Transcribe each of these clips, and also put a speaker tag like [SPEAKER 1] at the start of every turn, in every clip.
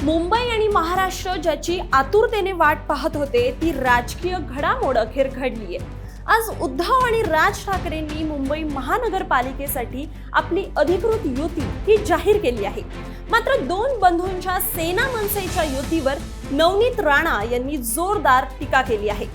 [SPEAKER 1] मुंबई आणि महाराष्ट्र ज्याची आतुरतेने वाट पाहत होते ती राजकीय घडामोड अखेर घडलीये। आज उद्धव आणि राज ठाकरेंनी मुंबई महानगरपालिकेसाठी आपली अधिकृत युती ही जाहीर केली आहे। मात्र दोन बंधूंच्या सेना मनसेच्या युतीवर नवनीत राणा यांनी जोरदार टीका केली आहे।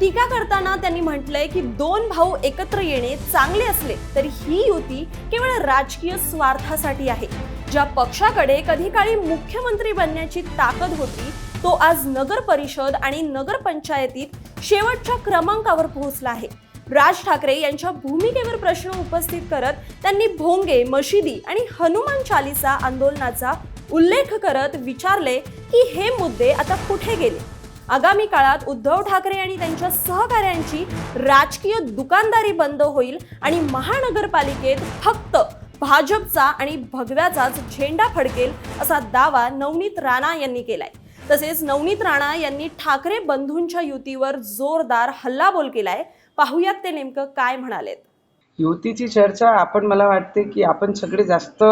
[SPEAKER 1] टीका करताना त्यांनी म्हटलंय की दोन भाऊ एकत्र येणे चांगले असले तरी ही युती केवळ राजकीय स्वार्थासाठी आहे। ज्या पक्षाकडे कधी काळी मुख्यमंत्री बनण्याची ताकद होती तो आज नगर परिषद आणि नगर पंचायतीत शेवटच्या क्रमांकावर पोहोचला आहे। राज ठाकरे यांच्या भूमिकेवर प्रश्न उपस्थित करत त्यांनी भोंगे, मशिदी आणि हनुमान चालीसा आंदोलनाचा उल्लेख करत विचारले की हे मुद्दे आता कुठे गेले। आगामी काळात उद्धव ठाकरे आणि त्यांच्या सहकाऱ्यांची राजकीय दुकानदारी बंद होईल आणि महानगरपालिकेत फक्त भाजपचा आणि भगव्याचाच झेंडा फडकेल असा दावा नवनीत राणा यांनी केलाय। तसेच नवनीत राणा यांनी ठाकरे बंधूंच्या युतीवर जोरदार हल्लाबोल केलाय। पाहुयात ते नेमकं काय म्हणालेत।
[SPEAKER 2] युतीची चर्चा मला वाटते की आपण सगळे जास्त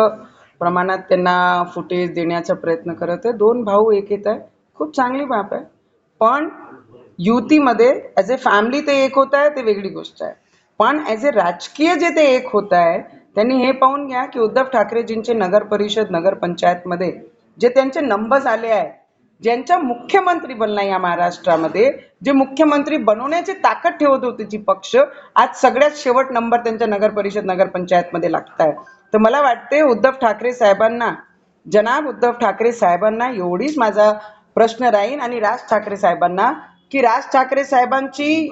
[SPEAKER 2] प्रमाणात त्यांना फुटेज देण्याचा प्रयत्न करत आहे। दोन भाऊ एक येत आहे, खूप चांगली बाब आहे, पण युतीमध्ये ॲज ए फॅमिली ते एक होत आहे ते वेगळी गोष्ट आहे, पण ॲज ए राजकीय जे ते एक होत आहे त्यांनी हे पाहून घ्या की उद्धव ठाकरेजींचे नगर परिषद नगर पंचायतमध्ये जे त्यांचे नंबर्स आले आहे, ज्यांचा मुख्यमंत्री बनला या महाराष्ट्रामध्ये, जे मुख्यमंत्री बनवण्याची ताकद ठेवत होते जी पक्ष, आज सगळ्यात शेवट नंबर त्यांच्या नगर परिषद नगर पंचायतमध्ये लागत आहे। तर मला वाटते उद्धव ठाकरे साहेबांना, जनाब उद्धव ठाकरे साहेबांना एवढीच माझा प्रश्न राहील आणि राज ठाकरे साहेबांना की राज ठाकरे साहेबांची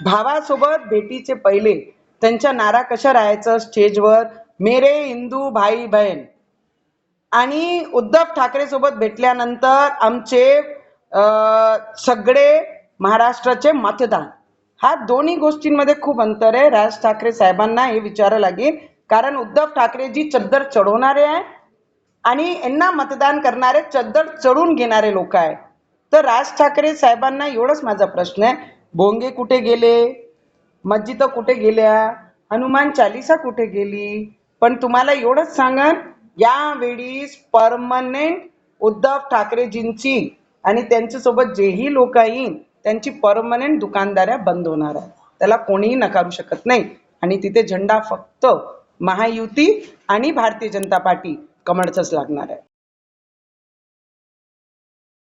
[SPEAKER 2] भावासोबत भेटीचे पहिले त्यांच्या नारा कशा राहायचं स्टेजवर, मेरे हिंदू भाई बहन, आणि उद्धव ठाकरे सोबत भेटल्यानंतर आमचे सगळे महाराष्ट्राचे मतदान, हा दोन्ही गोष्टींमध्ये खूप अंतर आहे। राज ठाकरे साहेबांना हे विचारावं लागेल, कारण उद्धव ठाकरेजी चद्दर चढवणारे आहे आणि यांना मतदान करणारे चद्दर चढून घेणारे लोक आहे। तर राज ठाकरे साहेबांना एवढंच माझा प्रश्न आहे, भोंगे कुठे गेले, मस्जिद कुठे गेल्या, हनुमान चालीसा कुठे गेली, पण तुम्हाला एवढंच सांगा यावेळी परमनंट उद्धव ठाकरेजींची आणि त्यांच्यासोबत जेही लोक येईल त्यांची परमनंट दुकानदाऱ्या बंद होणार आहे, त्याला कोणीही नकारू शकत नाही। आणि तिथे झेंडा फक्त महायुती आणि भारतीय जनता पार्टी कमळचाच लागणार आहे।